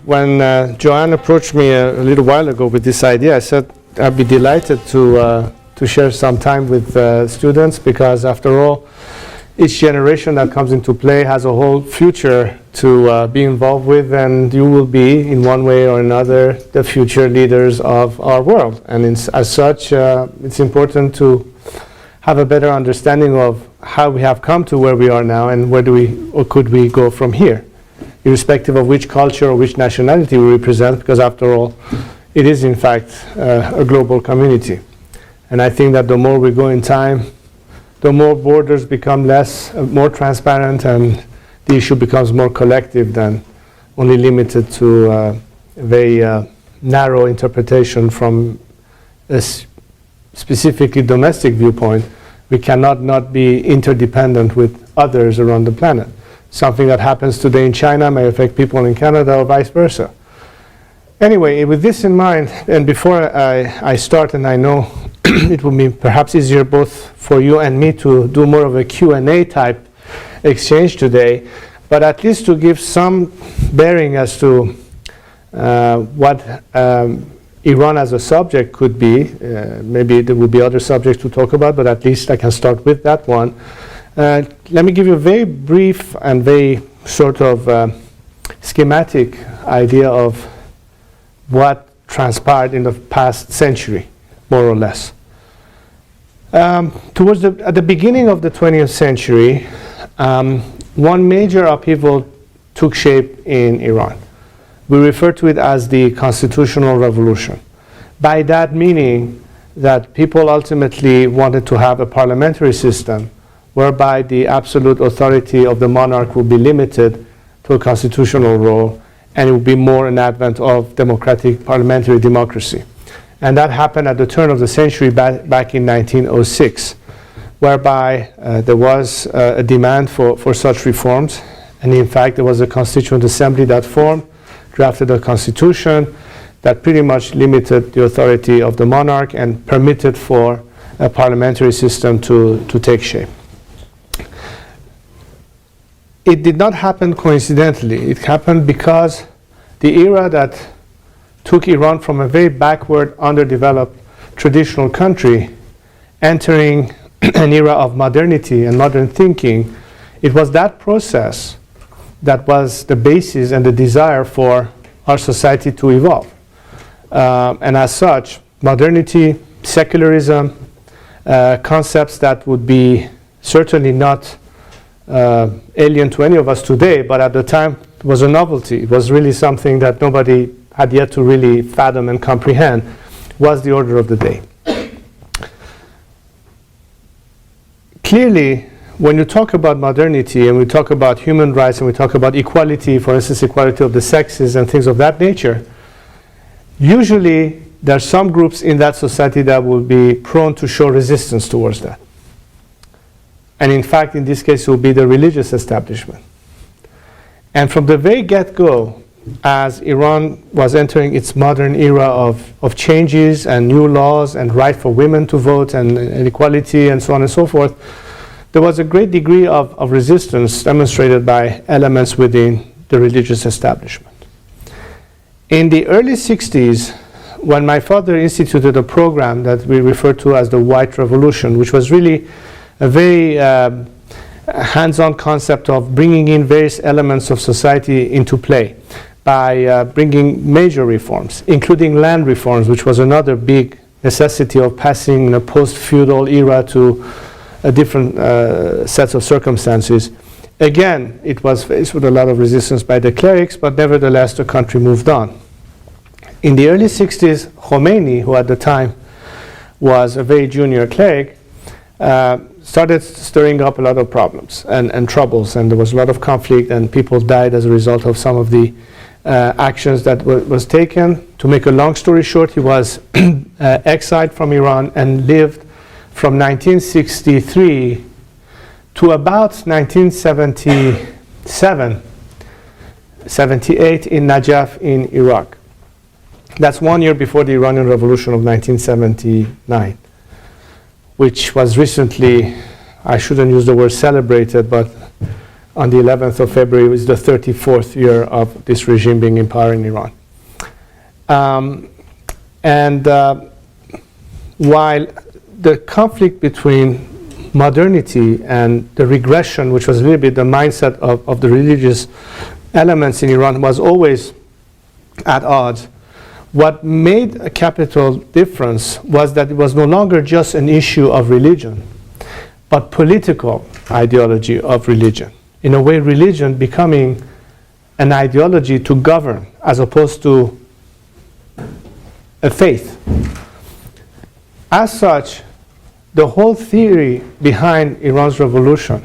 when Joanne approached me a little while ago with this idea, I said I'd be delighted to share some time with students, because after all, each generation that comes into play has a whole future to be involved with, and you will be, in one way or another, the future leaders of our world. And as such, it's important to have a better understanding of how we have come to where we are now, and where do we, or could we go from here, irrespective of which culture or which nationality we represent, because after all, it is in fact a global community. And I think that the more we go in time, the more borders become more transparent, and the issue becomes more collective than only limited to a very narrow interpretation from a specifically domestic viewpoint. We cannot not be interdependent with others around the planet. Something that happens today in China may affect people in Canada or vice versa. Anyway, with this in mind, and before I start, and I know it will be perhaps easier both for you and me to do more of a Q&A type exchange today, but at least to give some bearing as to what Iran as a subject could be. Maybe there will be other subjects to talk about, but at least I can start with that one. Let me give you a very brief and very sort of schematic idea of what transpired in the past century, more or less. At the beginning of the 20th century, one major upheaval took shape in Iran. We refer to it as the constitutional revolution. By that meaning that people ultimately wanted to have a parliamentary system whereby the absolute authority of the monarch would be limited to a constitutional role, and it would be more an advent of democratic parliamentary democracy. And that happened at the turn of the century back in 1906, whereby there was a demand for such reforms. And in fact, there was a constituent assembly that formed, drafted a constitution that pretty much limited the authority of the monarch and permitted for a parliamentary system to take shape. It did not happen coincidentally. It happened because the era that took Iran from a very backward, underdeveloped, traditional country, entering an era of modernity and modern thinking, it was that process that was the basis and the desire for our society to evolve. And as such, modernity, secularism, concepts that would be certainly not alien to any of us today, but at the time was a novelty. It was really something that nobody had yet to really fathom and comprehend, was the order of the day. Clearly, when you talk about modernity and we talk about human rights and we talk about equality, for instance, equality of the sexes and things of that nature, usually there are some groups in that society that will be prone to show resistance towards that. And in fact, in this case, it will be the religious establishment. And from the very get-go, as Iran was entering its modern era of changes and new laws and right for women to vote and equality and so on and so forth, there was a great degree of resistance demonstrated by elements within the religious establishment. In the early 60s, when my father instituted a program that we refer to as the White Revolution, which was really a very hands-on concept of bringing in various elements of society into play by bringing major reforms, including land reforms, which was another big necessity of passing in a post-feudal era to a different sets of circumstances. Again, it was faced with a lot of resistance by the clerics, but nevertheless the country moved on. In the early 60s, Khomeini, who at the time was a very junior cleric, started stirring up a lot of problems and troubles, and there was a lot of conflict, and people died as a result of some of the actions that was taken. To make a long story short, he was exiled from Iran and lived from 1963 to about 1977, 78 in Najaf in Iraq. That's 1 year before the Iranian Revolution of 1979, which was recently, I shouldn't use the word celebrated, but on the 11th of February was the 34th year of this regime being in power in Iran. While the conflict between modernity and the regression, which was a little bit the mindset of the religious elements in Iran, was always at odds, what made a capital difference was that it was no longer just an issue of religion, but political ideology of religion. In a way, religion becoming an ideology to govern as opposed to a faith. As such, the whole theory behind Iran's revolution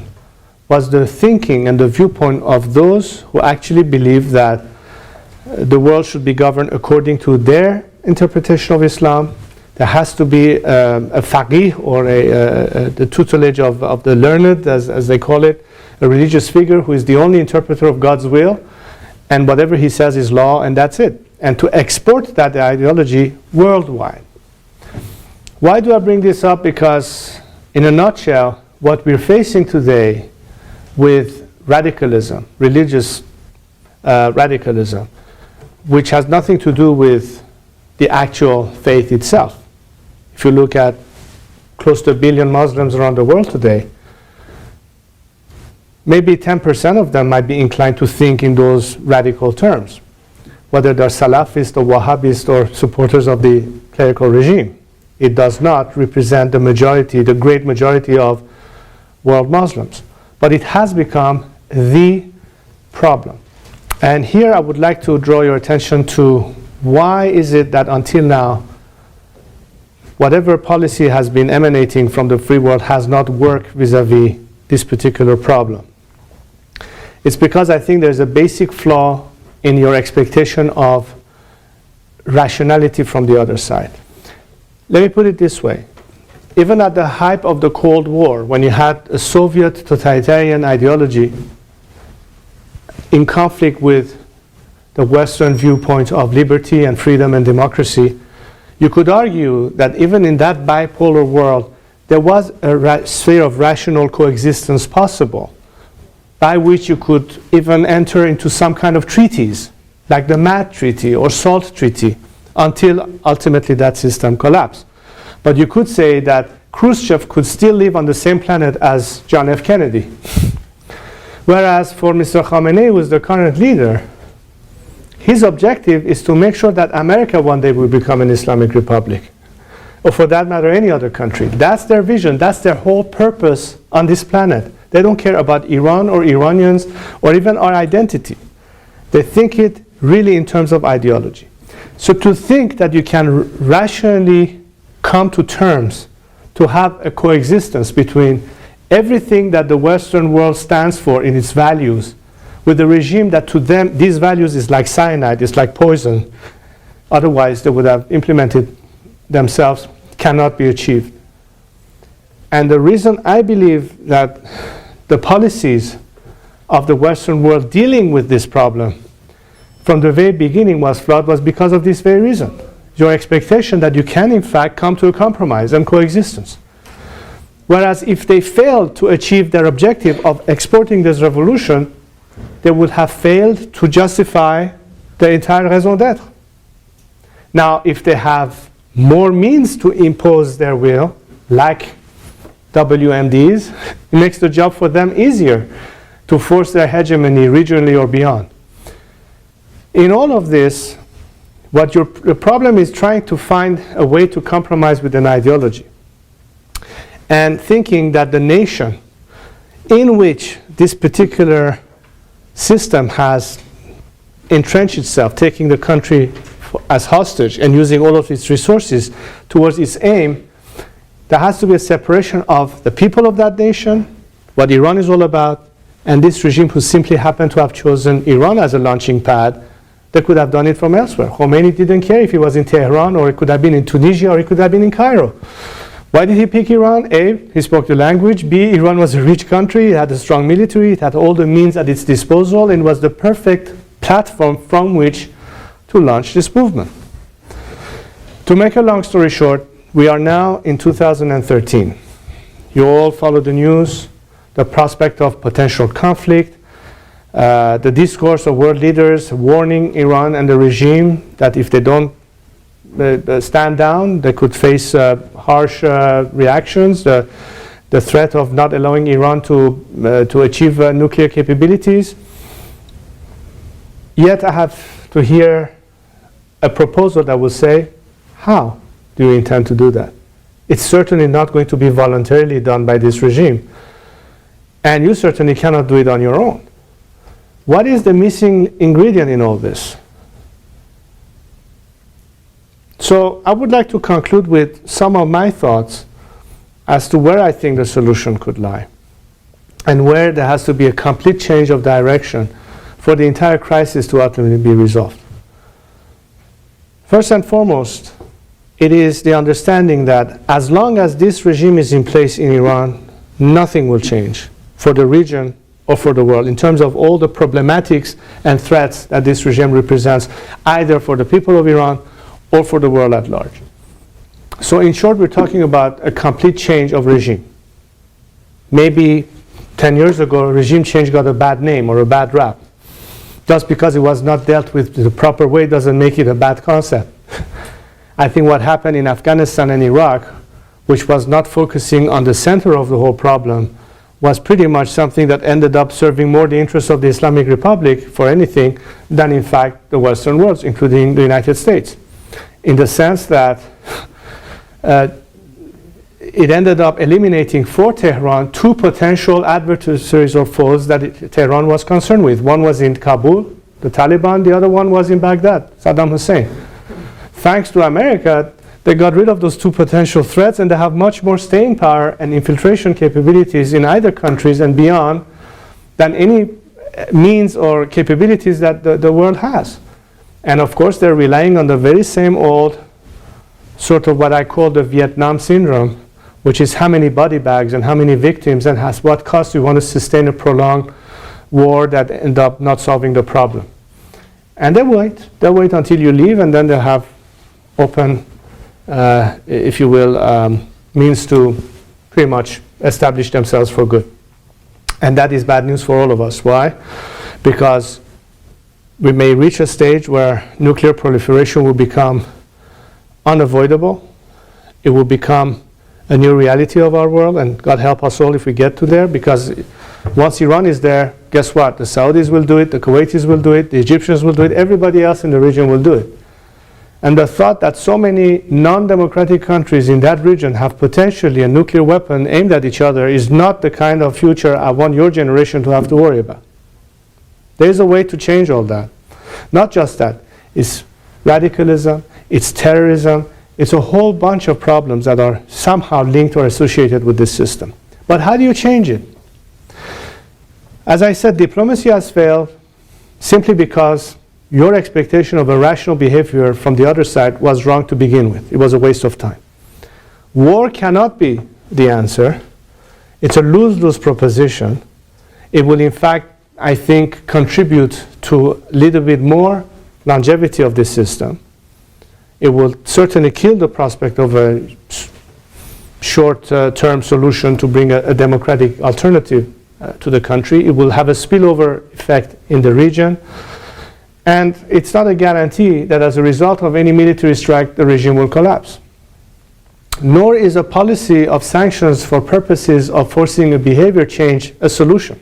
was the thinking and the viewpoint of those who actually believe that the world should be governed according to their interpretation of Islam. There has to be a faqih, or the tutelage of the learned, as they call it, a religious figure who is the only interpreter of God's will, and whatever he says is law, and that's it. And to export that ideology worldwide. Why do I bring this up? Because in a nutshell, what we're facing today with radicalism, religious radicalism, which has nothing to do with the actual faith itself. If you look at close to 1 billion Muslims around the world today, maybe 10% of them might be inclined to think in those radical terms, whether they're Salafist or Wahhabist or supporters of the clerical regime. It does not represent the majority, the great majority of world Muslims. But it has become the problem. And here I would like to draw your attention to why is it that until now, whatever policy has been emanating from the free world has not worked vis-a-vis this particular problem. It's because I think there's a basic flaw in your expectation of rationality from the other side. Let me put it this way. Even at the height of the Cold War, when you had a Soviet totalitarian ideology in conflict with the Western viewpoint of liberty and freedom and democracy, you could argue that even in that bipolar world, there was a sphere of rational coexistence possible, by which you could even enter into some kind of treaties, like the MAD Treaty or SALT Treaty, until ultimately that system collapsed. But you could say that Khrushchev could still live on the same planet as John F. Kennedy. Whereas for Mr. Khamenei, who is the current leader, his objective is to make sure that America one day will become an Islamic republic, or for that matter, any other country. That's their vision. That's their whole purpose on this planet. They don't care about Iran or Iranians or even our identity. They think it really in terms of ideology. So to think that you can rationally come to terms to have a coexistence between everything that the Western world stands for in its values with a regime that to them these values is like cyanide, it's like poison, otherwise they would have implemented themselves, cannot be achieved. And the reason I believe that the policies of the Western world dealing with this problem from the very beginning was flawed was because of this very reason. Your expectation that you can in fact come to a compromise and coexistence. Whereas if they failed to achieve their objective of exporting this revolution, they would have failed to justify the entire raison d'etre. Now, if they have more means to impose their will, like WMDs, it makes the job for them easier to force their hegemony regionally or beyond. In all of this, the problem is trying to find a way to compromise with an ideology and thinking that the nation in which this particular system has entrenched itself, taking the country as hostage and using all of its resources towards its aim, there has to be a separation of the people of that nation, what Iran is all about, and this regime who simply happened to have chosen Iran as a launching pad. They could have done it from elsewhere. Khomeini didn't care if he was in Tehran, or it could have been in Tunisia, or it could have been in Cairo. Why did he pick Iran? A, he spoke the language. B, Iran was a rich country. It had a strong military. It had all the means at its disposal, and was the perfect platform from which to launch this movement. To make a long story short, we are now in 2013. You all follow the news, the prospect of potential conflict, the discourse of world leaders warning Iran and the regime that if they don't stand down, they could face harsh reactions, the threat of not allowing Iran to achieve nuclear capabilities. Yet I have to hear a proposal that will say, how do you intend to do that? It's certainly not going to be voluntarily done by this regime. And you certainly cannot do it on your own. What is the missing ingredient in all this? So I would like to conclude with some of my thoughts as to where I think the solution could lie and where there has to be a complete change of direction for the entire crisis to ultimately be resolved. First and foremost, it is the understanding that as long as this regime is in place in Iran, nothing will change for the region or for the world in terms of all the problematics and threats that this regime represents, either for the people of Iran or for the world at large. So in short, we're talking about a complete change of regime. Maybe 10 years ago, regime change got a bad name or a bad rap. Just because it was not dealt with the proper way doesn't make it a bad concept. I think what happened in Afghanistan and Iraq, which was not focusing on the center of the whole problem, was pretty much something that ended up serving more the interests of the Islamic Republic for anything than in fact the Western world, including the United States. In the sense that it ended up eliminating for Tehran two potential adversaries or foes that Tehran was concerned with. One was in Kabul, the Taliban, the other one was in Baghdad, Saddam Hussein. Thanks to America, they got rid of those two potential threats and they have much more staying power and infiltration capabilities in either countries and beyond than any means or capabilities that the world has. And of course, they're relying on the very same old sort of what I call the Vietnam syndrome, which is how many body bags and how many victims and at what cost you want to sustain a prolonged war that end up not solving the problem. And they wait until you leave, and then they'll have open, if you will, means to pretty much establish themselves for good. And that is bad news for all of us. Why? Because we may reach a stage where nuclear proliferation will become unavoidable. It will become a new reality of our world, and God help us all if we get to there, because once Iran is there, guess what? The Saudis will do it, the Kuwaitis will do it, the Egyptians will do it, everybody else in the region will do it. And the thought that so many non-democratic countries in that region have potentially a nuclear weapon aimed at each other is not the kind of future I want your generation to have to worry about. There is a way to change all that. Not just that. It's radicalism, it's terrorism, it's a whole bunch of problems that are somehow linked or associated with this system. But how do you change it? As I said, diplomacy has failed simply because your expectation of a rational behavior from the other side was wrong to begin with. It was a waste of time. War cannot be the answer. It's a lose-lose proposition. It will, in fact, I think, contribute to a little bit more longevity of this system. It will certainly kill the prospect of a short-term solution to bring a democratic alternative to the country. It will have a spillover effect in the region. And it's not a guarantee that as a result of any military strike, the regime will collapse. Nor is a policy of sanctions for purposes of forcing a behavior change a solution.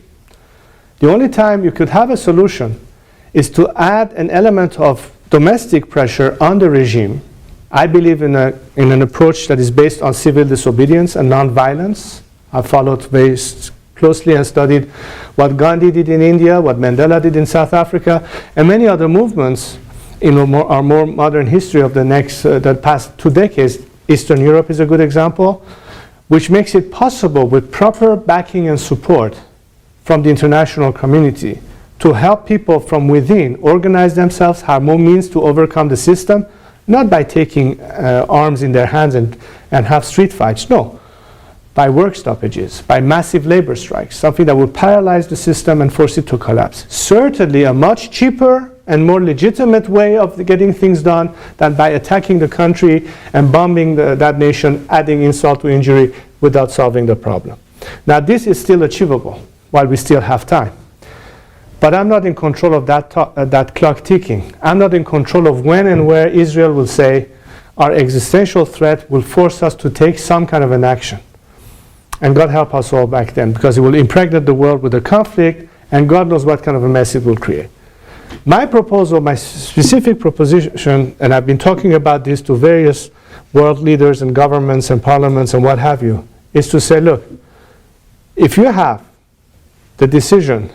The only time you could have a solution is to add an element of domestic pressure on the regime. I believe in an approach that is based on civil disobedience and non-violence. I've followed very closely and studied what Gandhi did in India, what Mandela did in South Africa, and many other movements in our more modern history of the past 2 decades. Eastern Europe is a good example, which makes it possible with proper backing and support from the international community to help people from within organize themselves, have more means to overcome the system, not by taking arms in their hands and have street fights, no. By work stoppages, by massive labor strikes, something that will paralyze the system and force it to collapse. Certainly a much cheaper and more legitimate way of getting things done than by attacking the country and bombing that nation, adding insult to injury without solving the problem. Now this is still achievable while we still have time. But I'm not in control of that clock ticking. I'm not in control of when and where Israel will say our existential threat will force us to take some kind of an action. And God help us all back then, because it will impregnate the world with a conflict, and God knows what kind of a mess it will create. My proposal, my specific proposition, and I've been talking about this to various world leaders and governments and parliaments and what have you, is to say, look, if you have the decision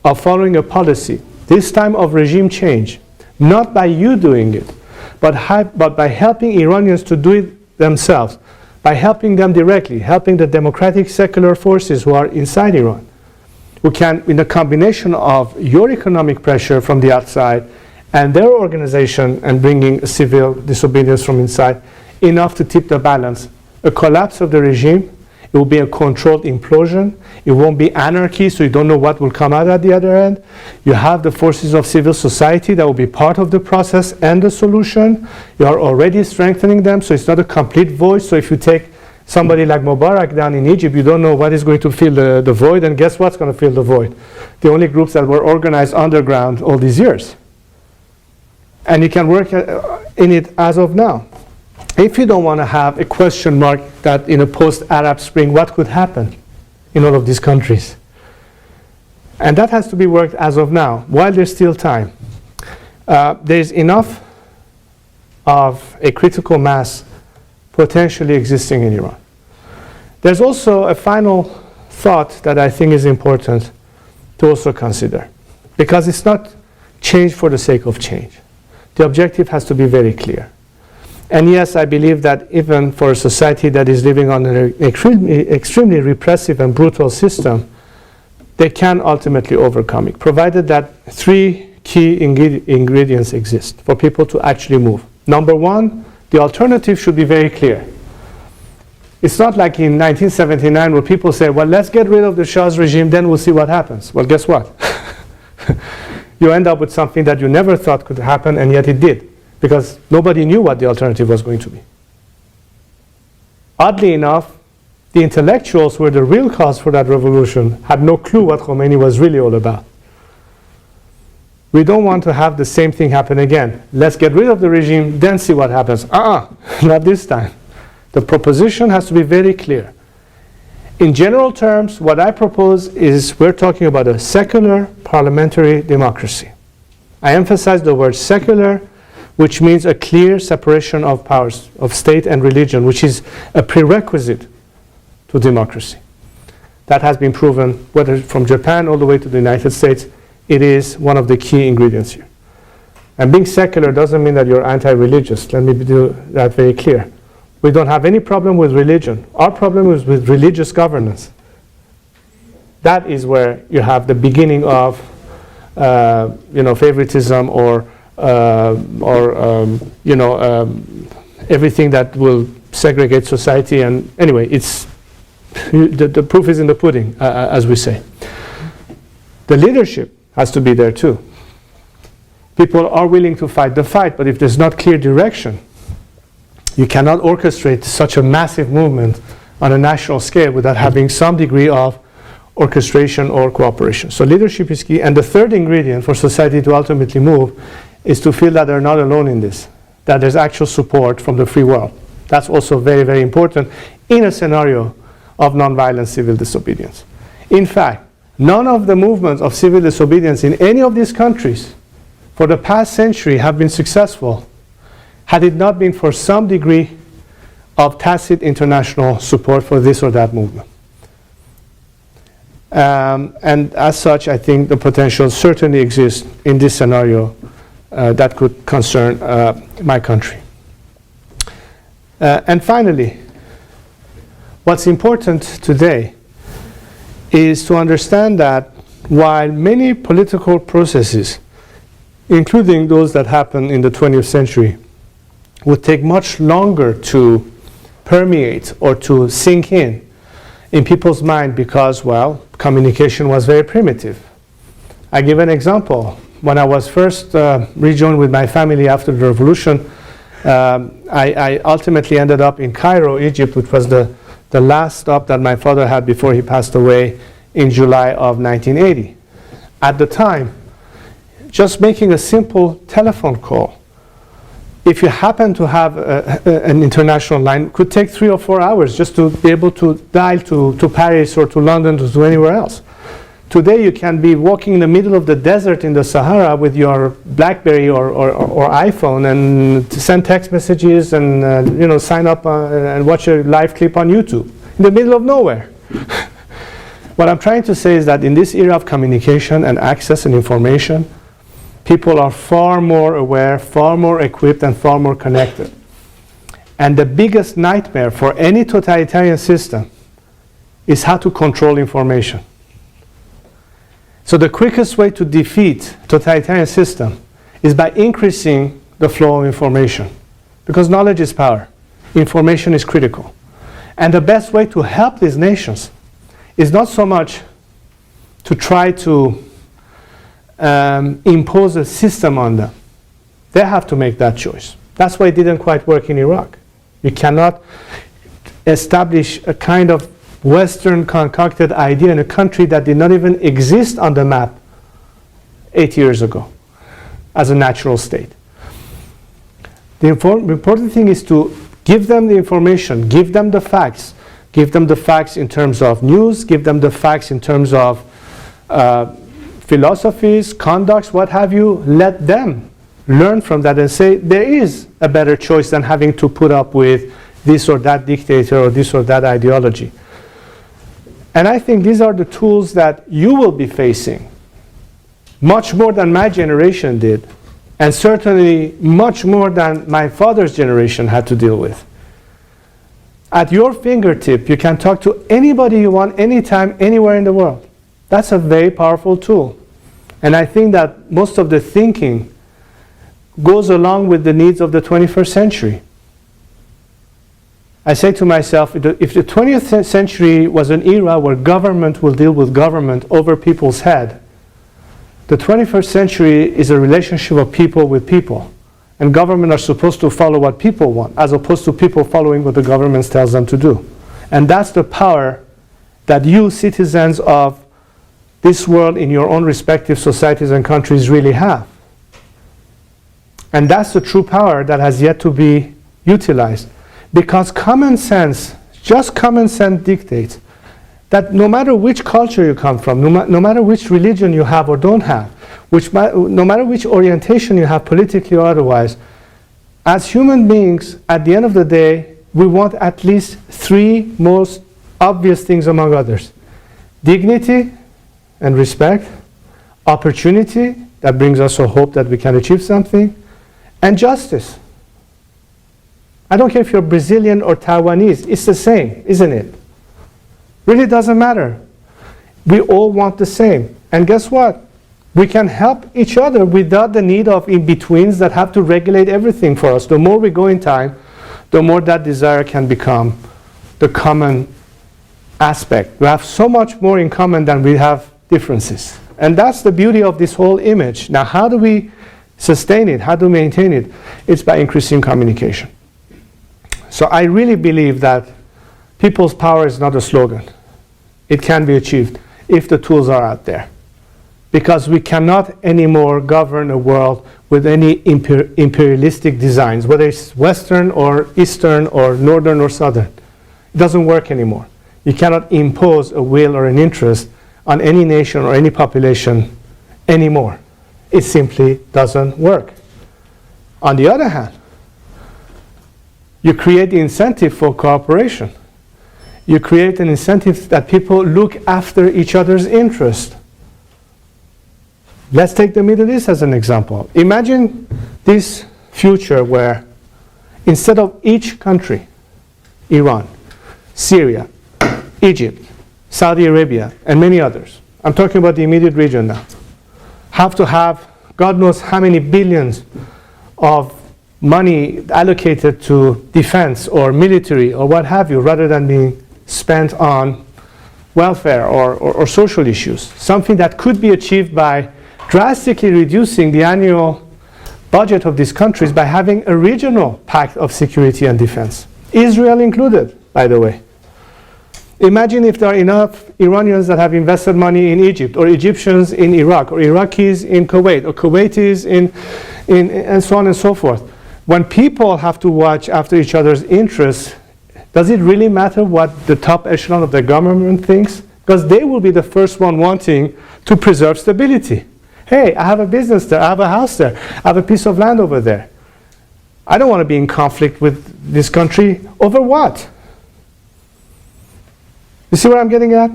of following a policy, this time of regime change, not by you doing it, but by helping Iranians to do it themselves, by helping them directly, helping the democratic secular forces who are inside Iran, who can, in a combination of your economic pressure from the outside and their organization and bringing civil disobedience from inside, enough to tip the balance. A collapse of the regime, it will be a controlled implosion. It won't be anarchy, so you don't know what will come out at the other end. You have the forces of civil society that will be part of the process and the solution. You are already strengthening them, so it's not a complete void. So if you take somebody like Mubarak down in Egypt, you don't know what is going to fill the void, and guess what's going to fill the void? The only groups that were organized underground all these years. And you can work in it as of now. If you don't want to have a question mark that in a post-Arab Spring, what could happen in all of these countries? And that has to be worked as of now, while there's still time. There's enough of a critical mass potentially existing in Iran. There's also a final thought that I think is important to also consider, because it's not change for the sake of change. The objective has to be very clear. And yes, I believe that even for a society that is living under an extremely repressive and brutal system, they can ultimately overcome it, provided that three key ingredients exist for people to actually move. Number one, the alternative should be very clear. It's not like in 1979 where people say, well, let's get rid of the Shah's regime, then we'll see what happens. Well, guess what? You end up with something that you never thought could happen, and yet it did, because nobody knew what the alternative was going to be. Oddly enough, the intellectuals who were the real cause for that revolution had no clue what Khomeini was really all about. We don't want to have the same thing happen again. Let's get rid of the regime, then see what happens. Not this time. The proposition has to be very clear. In general terms, what I propose is we're talking about a secular parliamentary democracy. I emphasize the word secular, which means a clear separation of powers of state and religion, which is a prerequisite to democracy. That has been proven, whether from Japan all the way to the United States. It is one of the key ingredients here. And being secular doesn't mean that you're anti-religious. Let me do that very clear. We don't have any problem with religion. Our problem is with religious governance. That is where you have the beginning of favoritism or everything that will segregate society. And anyway, it's the proof is in the pudding, as we say. The leadership has to be there too. People are willing to fight the fight, but if there's not clear direction, you cannot orchestrate such a massive movement on a national scale without having some degree of orchestration or cooperation. So leadership is key. And the third ingredient for society to ultimately move is to feel that they're not alone in this, that there's actual support from the free world. That's also very, very important in a scenario of nonviolent civil disobedience. In fact, none of the movements of civil disobedience in any of these countries for the past century have been successful had it not been for some degree of tacit international support for this or that movement. And as such, I think the potential certainly exists in this scenario that could concern my country. And finally, what's important today is to understand that while many political processes, including those that happened in the 20th century, would take much longer to permeate or to sink in people's mind because, well, communication was very primitive. I give an example. When I was first rejoined with my family after the revolution, I ultimately ended up in Cairo, Egypt, which was the last stop that my father had before he passed away in July of 1980. at the time, just making a simple telephone call, if you happen to have an international line, could take 3 or 4 hours just to be able to dial to Paris or to London or to anywhere else. Today you can be walking in the middle of the desert in the Sahara with your BlackBerry or iPhone and send text messages and sign up and watch a live clip on YouTube in the middle of nowhere. What I'm trying to say is that in this era of communication and access and information, people are far more aware, far more equipped, and far more connected. And the biggest nightmare for any totalitarian system is how to control information. So the quickest way to defeat totalitarian system is by increasing the flow of information. Because knowledge is power. Information is critical. And the best way to help these nations is not so much to try to impose a system on them. They have to make that choice. That's why it didn't quite work in Iraq. You cannot establish a kind of Western concocted idea in a country that did not even exist on the map 8 years ago as a natural state. The important thing is to give them the information, give them the facts. Give them the facts in terms of news, give them the facts in terms of philosophies, conducts, what have you. Let them learn from that and say there is a better choice than having to put up with this or that dictator or this or that ideology. And I think these are the tools that you will be facing much more than my generation did, and certainly much more than my father's generation had to deal with. At your fingertip, you can talk to anybody you want, anytime, anywhere in the world. That's a very powerful tool. And I think that most of the thinking goes along with the needs of the 21st century. I say to myself, if the 20th century was an era where government will deal with government over people's head, the 21st century is a relationship of people with people. And government are supposed to follow what people want, as opposed to people following what the government tells them to do. And that's the power that you, citizens of this world in your own respective societies and countries, really have. And that's the true power that has yet to be utilized. Because common sense, just common sense dictates that no matter which culture you come from, no matter which religion you have or don't have, no matter which orientation you have politically or otherwise, as human beings, at the end of the day, we want at least 3 most obvious things among others. Dignity and respect, opportunity that brings us a hope that we can achieve something, and justice. I don't care if you're Brazilian or Taiwanese, it's the same, isn't it? Really doesn't matter. We all want the same. And guess what? We can help each other without the need of in-betweens that have to regulate everything for us. The more we go in time, the more that desire can become the common aspect. We have so much more in common than we have differences. And that's the beauty of this whole image. Now, how do we sustain it? How do we maintain it? It's by increasing communication. So I really believe that people's power is not a slogan. It can be achieved if the tools are out there. Because we cannot anymore govern a world with any imperialistic designs, whether it's Western or Eastern or Northern or Southern. It doesn't work anymore. You cannot impose a will or an interest on any nation or any population anymore. It simply doesn't work. On the other hand, you create the incentive for cooperation. You create an incentive that people look after each other's interest. Let's take the Middle East as an example. Imagine this future where instead of each country, Iran, Syria, Egypt, Saudi Arabia, and many others, I'm talking about the immediate region now, have to have God knows how many billions of money allocated to defense or military or what have you, rather than being spent on welfare or social issues. Something that could be achieved by drastically reducing the annual budget of these countries by having a regional pact of security and defense. Israel included, by the way. Imagine if there are enough Iranians that have invested money in Egypt, or Egyptians in Iraq, or Iraqis in Kuwait, or Kuwaitis in and so on and so forth. When people have to watch after each other's interests, does it really matter what the top echelon of the government thinks? Because they will be the first one wanting to preserve stability. Hey, I have a business there, I have a house there, I have a piece of land over there. I don't want to be in conflict with this country over what? You see what I'm getting at?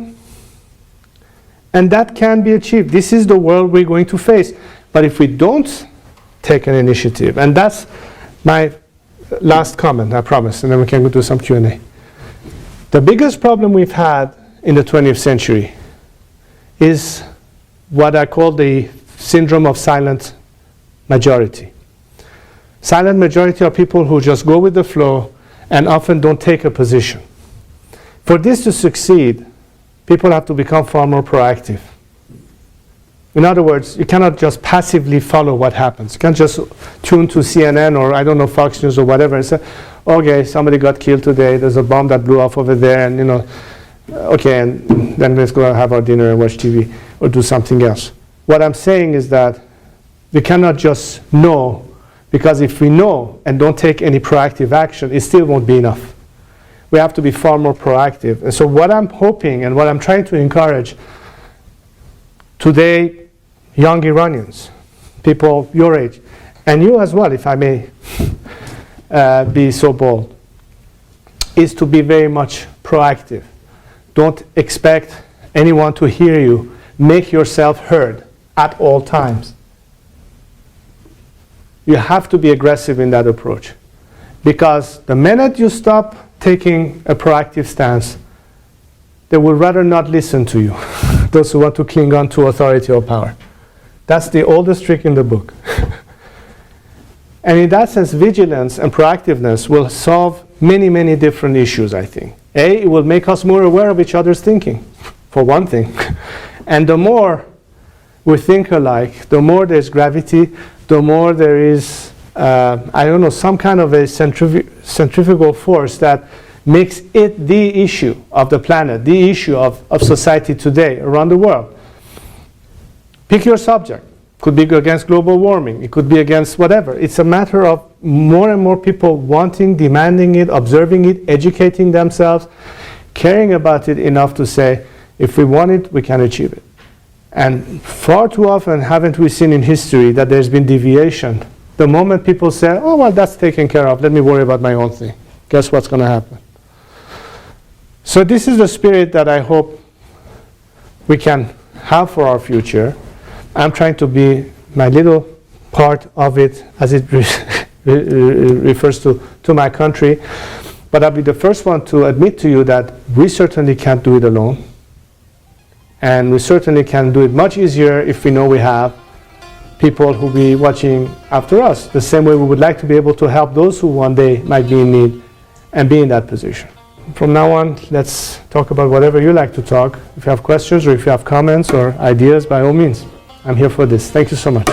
And that can be achieved. This is the world we're going to face. But if we don't take an initiative, and that's my last comment, I promise, and then we can go do some Q&A. The biggest problem we've had in the 20th century is what I call the syndrome of silent majority. Silent majority are people who just go with the flow and often don't take a position. For this to succeed, people have to become far more proactive. In other words, you cannot just passively follow what happens. You can't just tune to CNN or, I don't know, Fox News or whatever and say, okay, somebody got killed today, there's a bomb that blew off over there, and okay, and then let's go have our dinner and watch TV or do something else. What I'm saying is that we cannot just know, because if we know and don't take any proactive action, it still won't be enough. We have to be far more proactive. And so what I'm hoping and what I'm trying to encourage today, young Iranians, people your age, and you as well, if I may be so bold, is to be very much proactive. Don't expect anyone to hear you. Make yourself heard at all times. You have to be aggressive in that approach, because the minute you stop taking a proactive stance, they will rather not listen to you, those who want to cling on to authority or power. That's the oldest trick in the book. And in that sense, vigilance and proactiveness will solve many, many different issues, I think. It will make us more aware of each other's thinking, for one thing. And the more we think alike, the more there's gravity, the more there is, I don't know, some kind of a centrifugal force that makes it the issue of the planet, the issue of society today around the world. Pick your subject. Could be against global warming. It could be against whatever. It's a matter of more and more people wanting, demanding it, observing it, educating themselves, caring about it enough to say, if we want it, we can achieve it. And far too often haven't we seen in history that there's been deviation. The moment people say, oh, well, that's taken care of, let me worry about my own thing. Guess what's going to happen? So this is the spirit that I hope we can have for our future. I'm trying to be my little part of it as it refers to my country. But I'll be the first one to admit to you that we certainly can't do it alone. And we certainly can do it much easier if we know we have people who will be watching after us, the same way we would like to be able to help those who one day might be in need and be in that position. From now on, let's talk about whatever you like to talk. If you have questions or if you have comments or ideas, by all means, I'm here for this. Thank you so much.